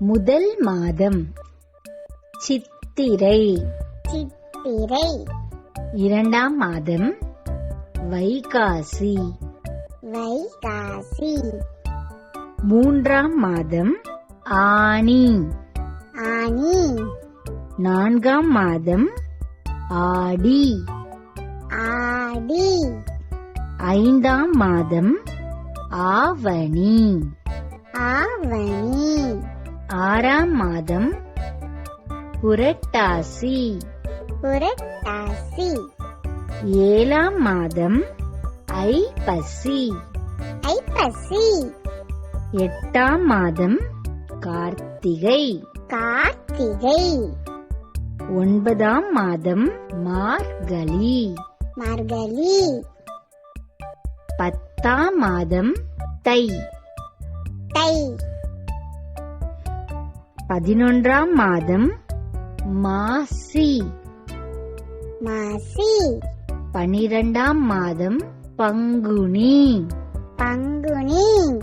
முதல் மாதம் சித்திரை. சித்திரை. இரண்டாம் மாதம் வைகாசி. வைகாசி. மூன்றாம் மாதம் ஆனி. ஆனி. நான்காம் மாதம் ஆடி. ஆடி. ஐந்தாம் மாதம் ஆவணி. ஆவணி. ஆறாம் மாதம் புரட்டாசி. புரட்டாசி. ஏழாம் மாதம் ஐப்பசி. ஐப்பசி. எட்டாம் மாதம் கார்த்திகை. கார்த்திகை. ஒன்பதாம் மாதம் மார்கழி. மார்கழி. பத்தாம் மாதம் தை. தை. 11ஆம் மாதம் மாசி. மாசி. 12ஆம் மாதம் பங்குனி. பங்குனி.